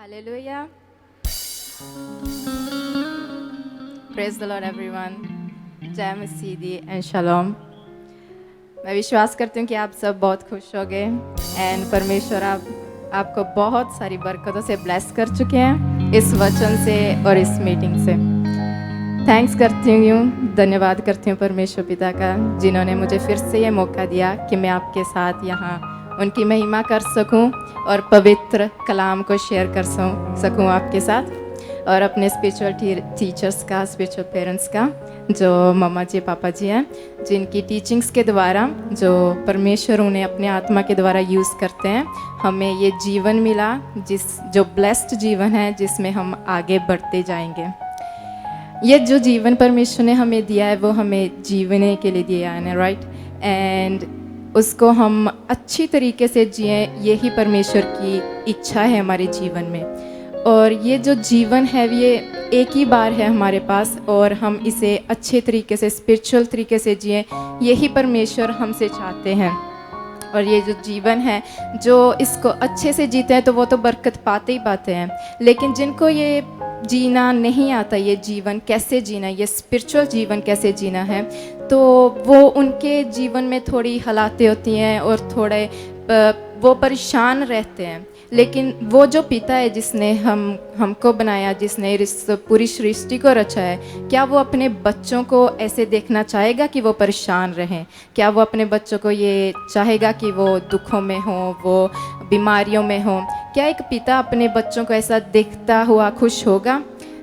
Hallelujah. Praise the Lord everyone. जय मसीह दी and शलोम। मैं विश्वास करती हूँ कि आप सब बहुत खुश हो गए एंड परमेश्वर आपको बहुत सारी बरकतों से ब्लेस कर चुके हैं इस वचन से और इस मीटिंग से। थैंक्स करती हूँ, धन्यवाद करती हूँ परमेश्वर पिता का, जिन्होंने मुझे फिर से ये मौका दिया कि मैं आपके साथ यहाँ उनकी महिमा कर सकूं और पवित्र कलाम को शेयर कर सकूं आपके साथ, और अपने स्पिरिचुअल टीचर्स का, स्पिरिचुअल पेरेंट्स का, जो मम्मा जी पापा जी हैं, जिनकी टीचिंग्स के द्वारा जो परमेश्वर उन्हें अपने आत्मा के द्वारा यूज़ करते हैं, हमें ये जीवन मिला जो ब्लेस्ड जीवन है जिसमें हम आगे बढ़ते जाएंगे। ये जो जीवन परमेश्वर ने हमें दिया है वो हमें जीने के लिए दिया है ना, राइट? एंड उसको हम अच्छी तरीके से जिए, यही परमेश्वर की इच्छा है हमारे जीवन में। और ये जो जीवन है ये एक ही बार है हमारे पास, और हम इसे अच्छे तरीके से, स्पिरिचुअल तरीके से जिए, यही परमेश्वर हमसे चाहते हैं। और ये जो जीवन है, जो इसको अच्छे से जीते हैं तो वो तो बरकत पाते ही पाते हैं, लेकिन जिनको ये जीना नहीं आता, ये जीवन कैसे जीना, ये स्पिरिचुअल जीवन कैसे जीना है, तो वो उनके जीवन में थोड़ी हालातें होती हैं और थोड़े वो परेशान रहते हैं। लेकिन वो जो पिता है जिसने हमको बनाया, जिसने इस पूरी सृष्टि को रचा है, क्या वो अपने बच्चों को ऐसे देखना चाहेगा कि वो परेशान रहें? क्या वो अपने बच्चों को ये चाहेगा कि वो दुखों में हो, वो बीमारियों में हो? क्या एक पिता अपने बच्चों को ऐसा देखता हुआ खुश होगा?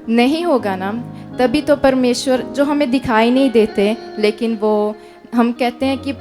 नहीं होगा ना। तभी तो परमेश्वर, जो हमें दिखाई नहीं देते, लेकिन वो हम कहते हैं कि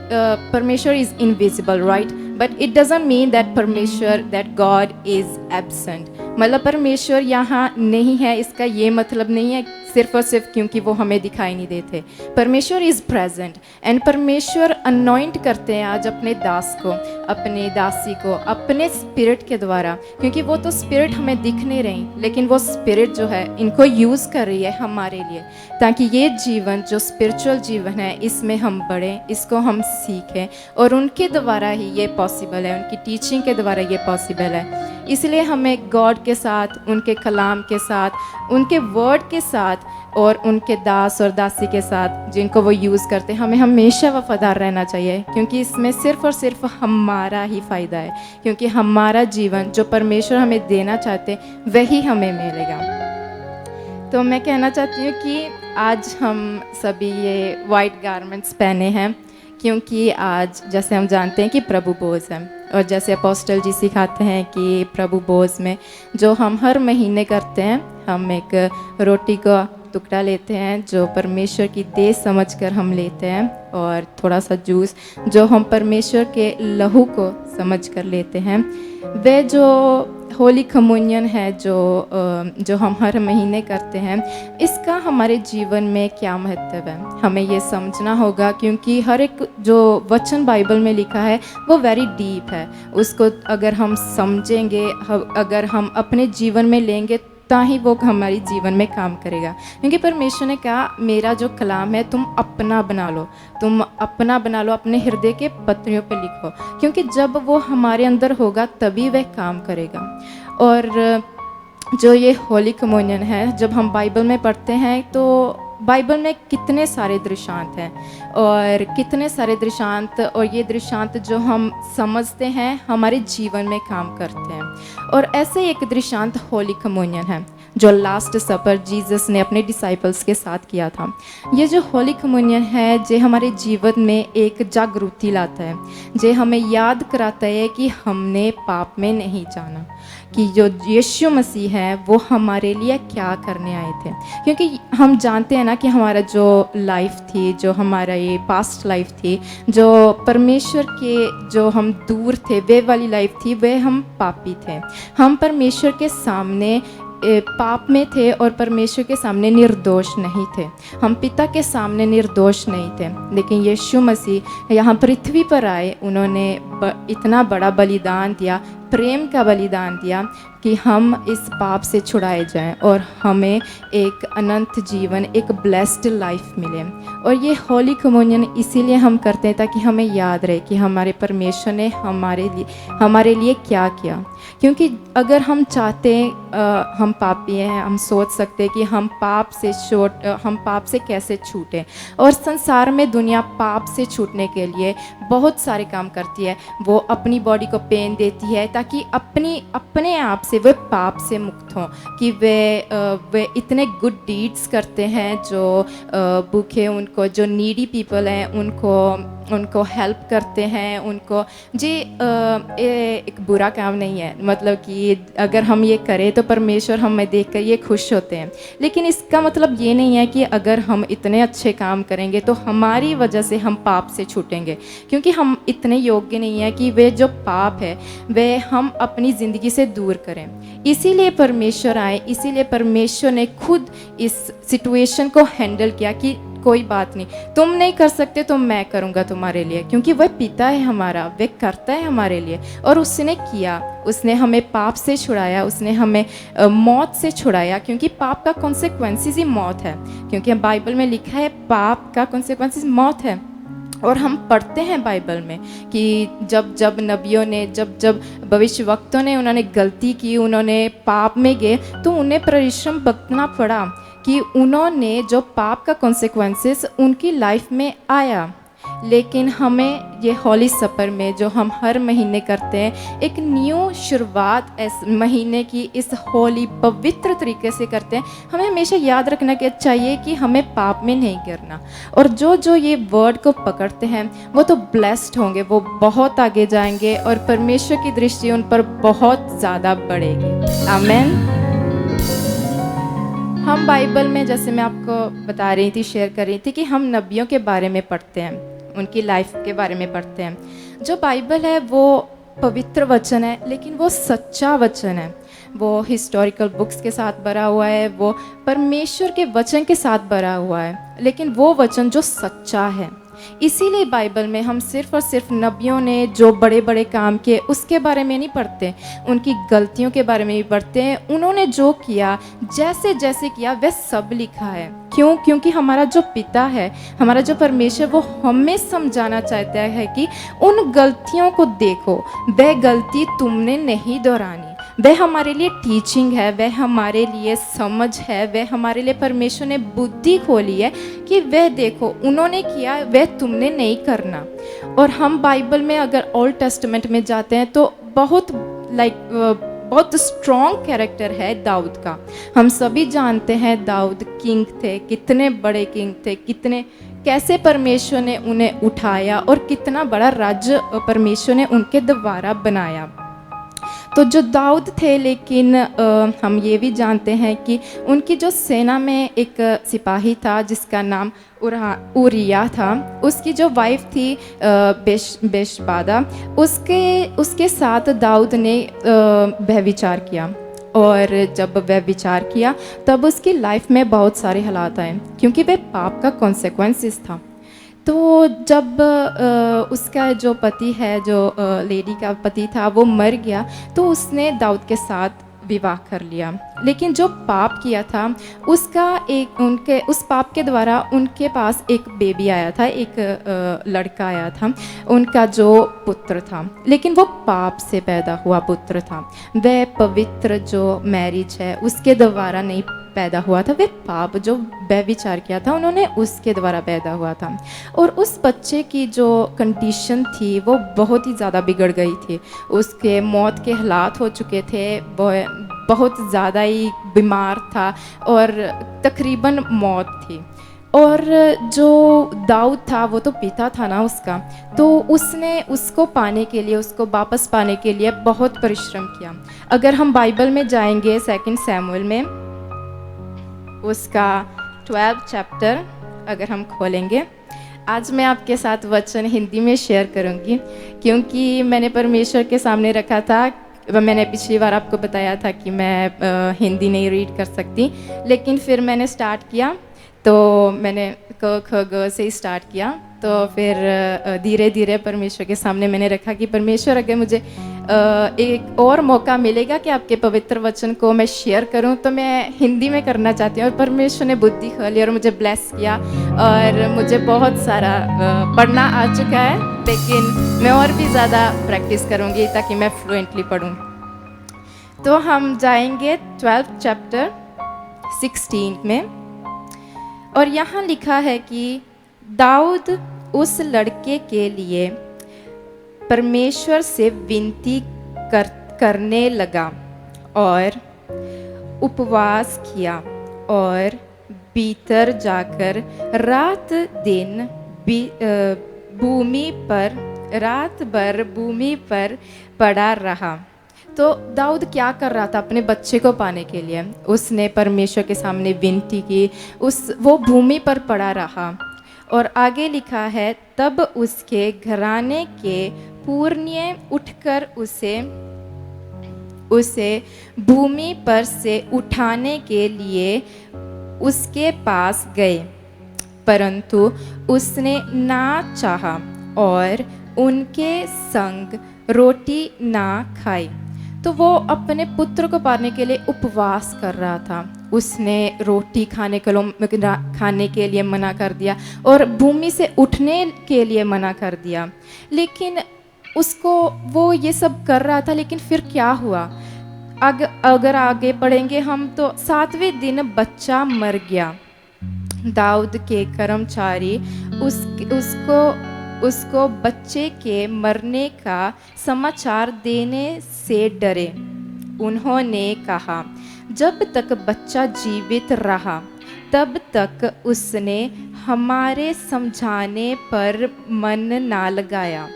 परमेश्वर is invisible, right? But it doesn't mean that God is absent. मतलब परमेश्वर यहाँ नहीं है, इसका ये मतलब नहीं है सिर्फ और सिर्फ क्योंकि वो हमें दिखाई नहीं देते। परमेश्वर इज़ प्रेजेंट एंड परमेश्वर अनॉइंट करते हैं आज अपने दास को, अपने दासी को, अपने स्पिरिट के द्वारा, क्योंकि वो तो स्पिरिट हमें दिख नहीं रही, लेकिन वो स्पिरिट जो है इनको यूज़ कर रही है हमारे लिए, ताकि ये जीवन जो स्पिरिचुअल जीवन है इसमें हम बढ़ें, इसको हम सीखें, और उनके द्वारा ही ये पॉसिबल है, उनकी टीचिंग के द्वारा ये पॉसिबल है। इसलिए हमें गॉड के साथ, उनके कलाम के साथ, उनके वर्ड के साथ और उनके दास और दासी के साथ जिनको वो यूज़ करते हैं, हमें हमेशा वफादार रहना चाहिए, क्योंकि इसमें सिर्फ और सिर्फ हमारा ही फ़ायदा है, क्योंकि हमारा जीवन जो परमेश्वर हमें देना चाहते हैं वही हमें मिलेगा। तो मैं कहना चाहती हूँ कि आज हम सभी ये वाइट गारमेंट्स पहने हैं, क्योंकि आज जैसे हम जानते हैं कि प्रभु भोज है, और जैसे अपोस्टल जी सिखाते हैं कि प्रभु भोज में जो हम हर महीने करते हैं, हम एक रोटी का टुकड़ा लेते हैं जो परमेश्वर की देह समझकर हम लेते हैं, और थोड़ा सा जूस जो हम परमेश्वर के लहू को समझकर लेते हैं। वे जो होली कम्युनियन है जो हम हर महीने करते हैं, इसका हमारे जीवन में क्या महत्व है हमें ये समझना होगा, क्योंकि हर एक जो वचन बाइबल में लिखा है वो वेरी डीप है। उसको अगर हम समझेंगे, अगर हम अपने जीवन में लेंगे, ताही वो हमारी जीवन में काम करेगा। क्योंकि परमेश्वर ने कहा, मेरा जो कलाम है तुम अपना बना लो, तुम अपना बना लो, अपने हृदय के पत्रियों पे लिखो, क्योंकि जब वो हमारे अंदर होगा तभी वह काम करेगा। और जो ये होली कम्युनियन है, जब हम बाइबल में पढ़ते हैं तो बाइबल में कितने सारे दृष्टांत हैं, और कितने सारे दृष्टांत, और ये दृष्टांत जो हम समझते हैं हमारे जीवन में काम करते हैं। और ऐसे एक दृष्टांत होली कम्युनियन है जो लास्ट सपर जीसस ने अपने डिसाइपल्स के साथ किया था। ये जो होली कम्युनियन है जो हमारे जीवन में एक जागृति लाता है, जो हमें याद कराता है कि हमने पाप में नहीं जाना, कि जो यीशु मसीह है वो हमारे लिए क्या करने आए थे। क्योंकि हम जानते हैं ना कि हमारा जो लाइफ थी, जो हमारा ये पास्ट लाइफ थी, जो परमेश्वर के जो हम दूर थे, वे वाली लाइफ थी, वे हम पापी थे, हम परमेश्वर के सामने पाप में थे और परमेश्वर के सामने निर्दोष नहीं थे, हम पिता के सामने निर्दोष नहीं थे। लेकिन यीशु मसीह यहाँ पृथ्वी पर आए, उन्होंने इतना बड़ा बलिदान दिया, प्रेम का बलिदान दिया कि हम इस पाप से छुड़ाए जाएं और हमें एक अनंत जीवन, एक ब्लेस्ड लाइफ मिले। और ये होली कम्युनियन इसीलिए हम करते हैं ताकि हमें याद रहे कि हमारे परमेश्वर ने हमारे लिए क्या किया। क्योंकि अगर हम चाहते हम पापी हैं, हम सोच सकते हैं कि हम पाप से कैसे छूटें। और संसार में दुनिया पाप से छूटने के लिए बहुत सारे काम करती है। वो अपनी बॉडी को पेन देती है ताकि अपने आप से वे पाप से मुक्त हों, कि वे इतने गुड डीड्स करते हैं जो भूखे, उनको जो नीडी पीपल हैं उनको हेल्प करते हैं। उनको एक बुरा काम नहीं है, मतलब कि अगर हम ये करें तो परमेश्वर हमें देखकर ये खुश होते हैं। लेकिन इसका मतलब ये नहीं है कि अगर हम इतने अच्छे काम करेंगे तो हमारी वजह से हम पाप से छूटेंगे, क्योंकि हम इतने योग्य नहीं है कि वे जो पाप है वे हम अपनी ज़िंदगी से दूर करें। इसीलिए परमेश्वर आए, इसीलिए परमेश्वर ने खुद इस सिचुएशन को हैंडल किया कि कोई बात नहीं, तुम नहीं कर सकते तो मैं करूँगा तुम्हारे लिए, क्योंकि वह पिता है हमारा, वह करता है हमारे लिए। और उसने किया, उसने हमें पाप से छुड़ाया, उसने हमें मौत से छुड़ाया, क्योंकि पाप का कॉन्सिक्वेंसेस ही मौत है। क्योंकि बाइबल में लिखा है पाप का कॉन्सिक्वेंसेस मौत है। और हम पढ़ते हैं बाइबल में कि जब नबियों ने, जब भविष्यवक्तों ने उन्होंने गलती की, उन्होंने पाप में गए, तो उन्हें परिश्रम बरतना पड़ा कि उन्होंने जो पाप का कॉन्सिक्वेंसेस उनकी लाइफ में आया। लेकिन हमें ये हॉली सपर में जो हम हर महीने करते हैं, एक न्यू शुरुआत इस महीने की इस हॉली पवित्र तरीके से करते हैं। हमें हमेशा याद रखना कि चाहिए कि हमें पाप में नहीं गिरना। और जो ये वर्ड को पकड़ते हैं वो तो ब्लेस्ड होंगे, वो बहुत आगे जाएंगे और परमेश्वर की दृष्टि उन पर बहुत ज़्यादा बढ़ेगी। आमेन। हम बाइबल में, जैसे मैं आपको बता रही थी, शेयर कर रही थी कि हम नबियों के बारे में पढ़ते हैं, उनकी लाइफ के बारे में पढ़ते हैं। जो बाइबल है वो पवित्र वचन है, लेकिन वो सच्चा वचन है। वो हिस्टोरिकल बुक्स के साथ भरा हुआ है, वो परमेश्वर के वचन के साथ भरा हुआ है, लेकिन वो वचन जो सच्चा है। इसीलिए बाइबल में हम सिर्फ और सिर्फ नबियों ने जो बड़े बड़े काम किए उसके बारे में नहीं पढ़ते, उनकी गलतियों के बारे में भी पढ़ते हैं। उन्होंने जो किया, जैसे जैसे किया, वह सब लिखा है। क्यों? क्योंकि हमारा जो पिता है, हमारा जो परमेश्वर, वो हमें समझाना चाहता है कि उन गलतियों को देखो, वह गलती तुमने नहीं दोहरानी। वह हमारे लिए टीचिंग है, वह हमारे लिए समझ है, वह हमारे लिए परमेश्वर ने बुद्धि खोली है कि वह देखो उन्होंने किया, वह तुमने नहीं करना। और हम बाइबल में अगर ओल्ड टेस्टामेंट में जाते हैं तो बहुत स्ट्रॉन्ग कैरेक्टर है दाऊद का। हम सभी जानते हैं दाऊद किंग थे, कितने बड़े किंग थे, कैसे परमेश्वर ने उन्हें उठाया और कितना बड़ा राज्य परमेश्वर ने उनके द्वारा बनाया। तो जो दाऊद थे, लेकिन हम ये भी जानते हैं कि उनकी जो सेना में एक सिपाही था जिसका नाम उरिया था, उसकी जो वाइफ थी बेशबादा, उसके साथ दाऊद ने व्यभिचार किया। और जब व्यभिचार किया तब उसकी लाइफ में बहुत सारे हालात आए, क्योंकि वह पाप का कॉन्सिक्वेंसेस था। तो जब उसका जो पति है, जो लेडी का पति था, वो मर गया, तो उसने दाऊद के साथ विवाह कर लिया। लेकिन जो पाप किया था उस पाप के द्वारा उनके पास एक बेबी आया था, एक लड़का आया था, उनका जो पुत्र था, लेकिन वो पाप से पैदा हुआ पुत्र था। वह पवित्र जो मैरिज है उसके द्वारा नहीं पैदा हुआ था, वह पाप जो व्यभिचार किया था उन्होंने उसके द्वारा पैदा हुआ था। और उस बच्चे की जो कंडीशन थी वो बहुत ही ज़्यादा बिगड़ गई थी, उसके मौत के हालात हो चुके थे, बहुत ज़्यादा ही बीमार था और तकरीबन मौत थी। और जो दाऊद था वो तो पिता था ना उसका, तो उसने उसको पाने के लिए, उसको वापस पाने के लिए बहुत परिश्रम किया। अगर हम बाइबल में जाएंगे 2 शमूएल में, उसका 12 चैप्टर अगर हम खोलेंगे, आज मैं आपके साथ वचन हिंदी में शेयर करूंगी, क्योंकि मैंने परमेश्वर के सामने रखा था। मैंने पिछली बार आपको बताया था कि मैं हिंदी नहीं रीड कर सकती, लेकिन फिर मैंने स्टार्ट किया, तो मैंने क ख ग से ही स्टार्ट किया। तो फिर धीरे धीरे परमेश्वर के सामने मैंने रखा कि परमेश्वर, अगर मुझे एक और मौका मिलेगा कि आपके पवित्र वचन को मैं शेयर करूं, तो मैं हिंदी में करना चाहती हूँ। और परमेश्वर ने बुद्धि खोली और मुझे ब्लेस किया, और मुझे बहुत सारा पढ़ना आ चुका है, लेकिन मैं और भी ज़्यादा प्रैक्टिस करूँगी ताकि मैं फ्लुएंटली पढ़ूँ। तो हम जाएंगे 12th चैप्टर 16 में, और यहाँ लिखा है कि दाऊद उस लड़के के लिए परमेश्वर से विनती करने लगा और उपवास किया और भीतर जाकर रात भर भूमि पर पड़ा रहा। तो दाऊद क्या कर रहा था अपने बच्चे को पाने के लिए? उसने परमेश्वर के सामने विनती की, वो भूमि पर पड़ा रहा। और आगे लिखा है, तब उसके घराने के पुरनिये उठकर उसे भूमि पर से उठाने के लिए उसके पास गए, परंतु उसने ना चाहा और उनके संग रोटी ना खाई। तो वो अपने पुत्र को पाने के लिए उपवास कर रहा था। उसने रोटी खाने के लिए मना कर दिया और भूमि से उठने के लिए मना कर दिया। लेकिन वो ये सब कर रहा था, लेकिन फिर क्या हुआ? अगर आगे पढ़ेंगे हम तो 7वें दिन बच्चा मर गया। दाऊद के कर्मचारी उसको बच्चे के मरने का समाचार देने से डरे। उन्होंने कहा, जब तक बच्चा जीवित रहा तब तक उसने हमारे समझाने पर मन ना लगाया।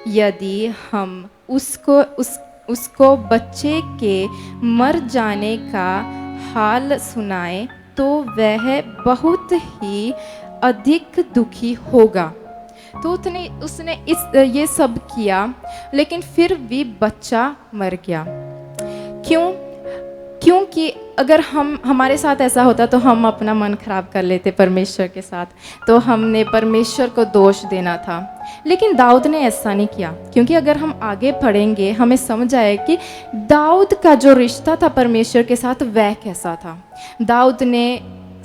यदि हम उसको बच्चे के मर जाने का हाल सुनाए तो वह बहुत ही अधिक दुखी होगा। तो उसने ये सब किया, लेकिन फिर भी बच्चा मर गया। क्योंकि अगर हमारे साथ ऐसा होता तो हम अपना मन खराब कर लेते परमेश्वर के साथ, तो हमने परमेश्वर को दोष देना था। लेकिन दाऊद ने ऐसा नहीं किया, क्योंकि अगर हम आगे पढ़ेंगे हमें समझ आए कि दाऊद का जो रिश्ता था परमेश्वर के साथ वह कैसा था। दाऊद ने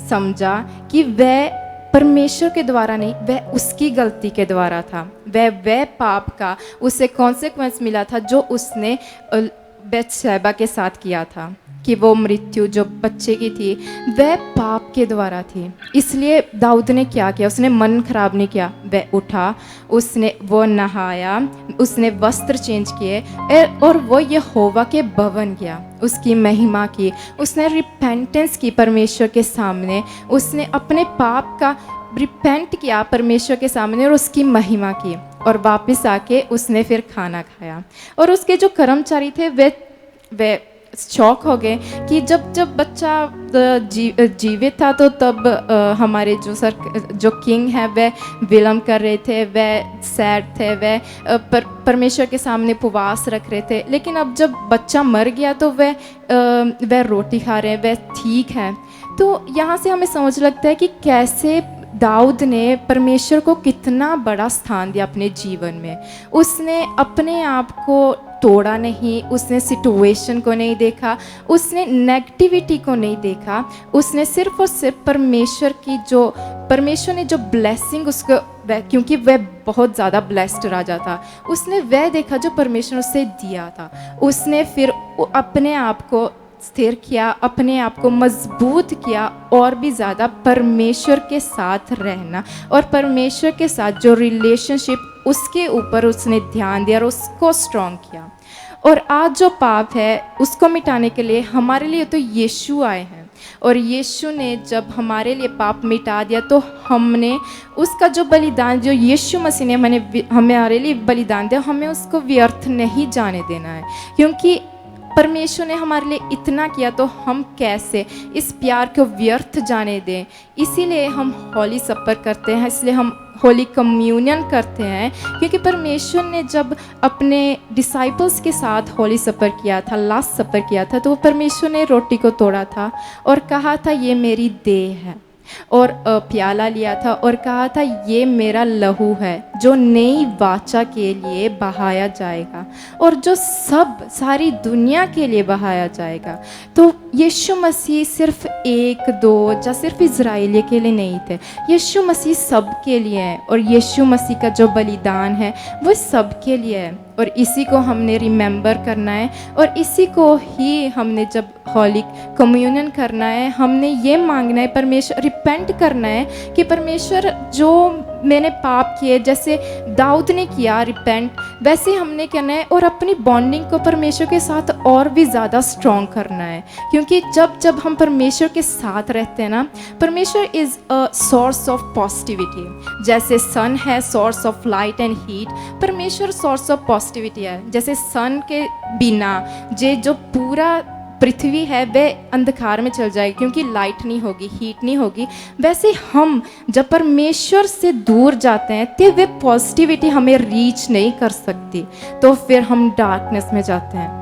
समझा कि वह परमेश्वर के द्वारा नहीं, वह उसकी गलती के द्वारा था। वह पाप का उसे कॉन्सिक्वेंस मिला था जो उसने बैतशैबा के साथ किया था, कि वो मृत्यु जो बच्चे की थी वह पाप के द्वारा थी। इसलिए दाऊद ने क्या किया? उसने मन खराब नहीं किया। वह उठा, वो नहाया, उसने वस्त्र चेंज किए और वो यहोवा के भवन गया, उसकी महिमा की, उसने रिपेंटेंस की परमेश्वर के सामने, उसने अपने पाप का रिपेंट किया परमेश्वर के सामने और उसकी महिमा की। और वापस आके उसने फिर खाना खाया। और उसके जो कर्मचारी थे वे शौक हो गए कि जब बच्चा जीवित था तो तब हमारे जो किंग है वह विलम्ब कर रहे थे, वह सैड थे, वह परमेश्वर के सामने उपवास रख रहे थे। लेकिन अब जब बच्चा मर गया तो वह रोटी खा रहे हैं, वह ठीक है। तो यहाँ से हमें समझ लगता है कि कैसे दाऊद ने परमेश्वर को कितना बड़ा स्थान दिया अपने जीवन में। उसने अपने आप को तोड़ा नहीं, उसने सिचुएशन को नहीं देखा, उसने नेगेटिविटी को नहीं देखा। उसने सिर्फ और सिर्फ परमेश्वर ने जो ब्लेसिंग उसको, क्योंकि वह बहुत ज़्यादा ब्लेस्ड राजा था, उसने वह देखा जो परमेश्वर ने उसे दिया था। उसने फिर अपने आप को स्थिर किया, अपने आप को मजबूत किया और भी ज़्यादा परमेश्वर के साथ रहना और परमेश्वर के साथ जो रिलेशनशिप उसके ऊपर उसने ध्यान दिया और उसको स्ट्रॉन्ग किया। और आज जो पाप है उसको मिटाने के लिए हमारे लिए तो यीशु आए हैं, और यीशु ने जब हमारे लिए पाप मिटा दिया तो हमने उसका जो बलिदान, जो यीशु मसीह ने हमारे लिए बलिदान दिया, हमें उसको व्यर्थ नहीं जाने देना है। क्योंकि परमेश्वर ने हमारे लिए इतना किया तो हम कैसे इस प्यार को व्यर्थ जाने दें। इसीलिए हम होली सपर करते हैं, इसलिए हम होली कम्युनियन करते हैं, क्योंकि परमेश्वर ने जब अपने डिसाइपल्स के साथ होली सपर किया था, लास्ट सपर किया था, तो वो परमेश्वर ने रोटी को तोड़ा था और कहा था ये मेरी देह है, और प्याला लिया था और कहा था ये मेरा लहू है जो नई वाचा के लिए बहाया जाएगा और जो सारी दुनिया के लिए बहाया जाएगा। तो यीशु मसीह सिर्फ एक दो या सिर्फ इज़राइली के लिए नहीं थे, यीशु मसीह सब के लिए है, और यीशु मसीह का जो बलिदान है वो सब के लिए है। और इसी को हमने रिमेंबर करना है, और इसी को ही हमने जब हॉली कम्युनियन करना है, हमने ये मांगना है, परमेश्वर रिपेंट करना है कि परमेश्वर जो मैंने पाप किए, जैसे दाऊद ने किया रिपेंट, वैसे हमने करना है, और अपनी बॉन्डिंग को परमेश्वर के साथ और भी ज़्यादा स्ट्रॉन्ग करना है। क्योंकि जब जब हम परमेश्वर के साथ रहते हैं ना, परमेश्वर is a source of positivity. जैसे सन है source of light and heat, परमेश्वर सोर्स ऑफ पॉजिटिविटी है। जैसे सन के बिना जो पूरा पृथ्वी है वह अंधकार में चल जाएगी, क्योंकि लाइट नहीं होगी, हीट नहीं होगी। वैसे हम जब परमेश्वर से दूर जाते हैं तो वे पॉजिटिविटी हमें रीच नहीं कर सकती, तो फिर हम डार्कनेस में जाते हैं।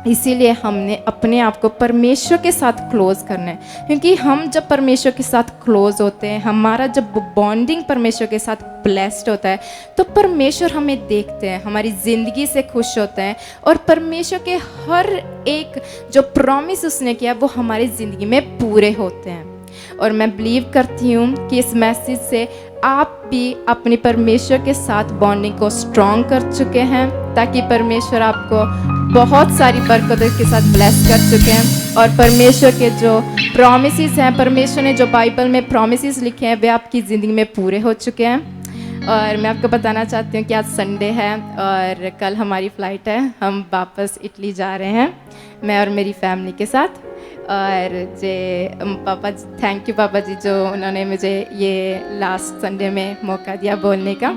इसीलिए हमने अपने आप को परमेश्वर के साथ क्लोज करना है, क्योंकि हम जब परमेश्वर के साथ क्लोज होते हैं, हमारा जब बॉन्डिंग परमेश्वर के साथ ब्लेस्ड होता है, तो परमेश्वर हमें देखते हैं, हमारी ज़िंदगी से खुश होते हैं, और परमेश्वर के हर एक जो प्रॉमिस उसने किया वो हमारी ज़िंदगी में पूरे होते हैं। और मैं बिलीव करती हूँ कि इस मैसेज से आप भी अपने परमेश्वर के साथ बॉन्डिंग को स्ट्रॉन्ग कर चुके हैं, ताकि परमेश्वर आपको बहुत सारी बरकतों के साथ ब्लेस कर चुके हैं, और परमेश्वर के जो प्रॉमिसेस हैं, परमेश्वर ने जो बाइबल में प्रॉमिसेस लिखे हैं, वे आपकी ज़िंदगी में पूरे हो चुके हैं। और मैं आपको बताना चाहती हूँ कि आज संडे है और कल हमारी फ़्लाइट है, हम वापस इटली जा रहे हैं, मैं और मेरी फैमिली के साथ। और पापा, थैंक यू पापा जी, जो उन्होंने मुझे ये लास्ट संडे में मौका दिया बोलने का।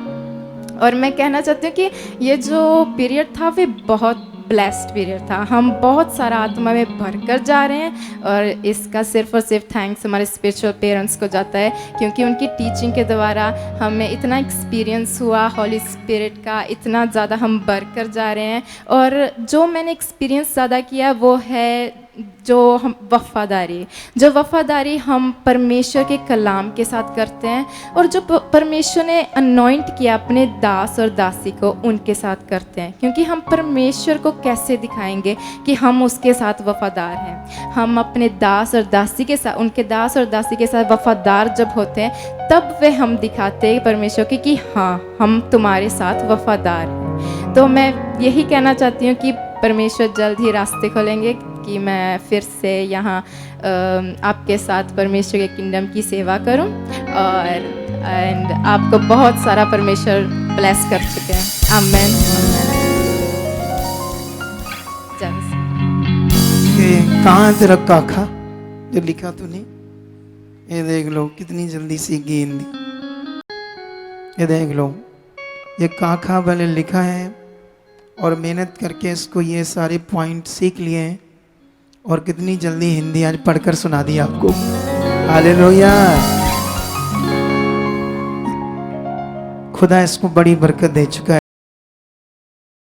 और मैं कहना चाहती हूँ कि ये जो पीरियड था वे बहुत ब्लेस्ड पीरियड था। हम बहुत सारा आत्मा में भरकर जा रहे हैं, और इसका सिर्फ और सिर्फ थैंक्स हमारे स्पिरिचुअल पेरेंट्स को जाता है, क्योंकि उनकी टीचिंग के द्वारा हमें इतना एक्सपीरियंस हुआ हॉली स्पिरिट का, इतना ज़्यादा हम भरकर जा रहे हैं। और जो मैंने एक्सपीरियंस ज़्यादा किया वो है जो हम वफ़ादारी हम परमेश्वर के कलाम के साथ करते हैं, और जो परमेश्वर ने अनॉइंट किया अपने दास और दासी को, उनके साथ करते हैं। क्योंकि हम परमेश्वर को कैसे दिखाएंगे कि हम उसके साथ वफ़ादार हैं? हम अपने दास और दासी के साथ, उनके दास और दासी के साथ वफ़ादार जब होते हैं, तब वे हम दिखाते हैं परमेश्वर के कि हाँ, हम तुम्हारे साथ वफ़ादार हैं। तो मैं यही कहना चाहती हूँ कि परमेश्वर जल्द ही रास्ते खोलेंगे कि मैं फिर से यहाँ आपके साथ परमेश्वर के किंगडम की सेवा करूं, और आपको बहुत सारा परमेश्वर ब्लेस कर चुके हैं। आमेन। ये कहाँ तेरा काखा जो लिखा तूने? ये देख लो कितनी जल्दी सीख गई हिंदी। ये देख लो, ये काखा वाले लिखा है, और मेहनत करके इसको ये सारे पॉइंट सीख लिए हैं, और कितनी जल्दी हिंदी आज पढ़कर सुना दी आपको। हालेलुया। खुदा इसको बड़ी बरकत दे चुका है।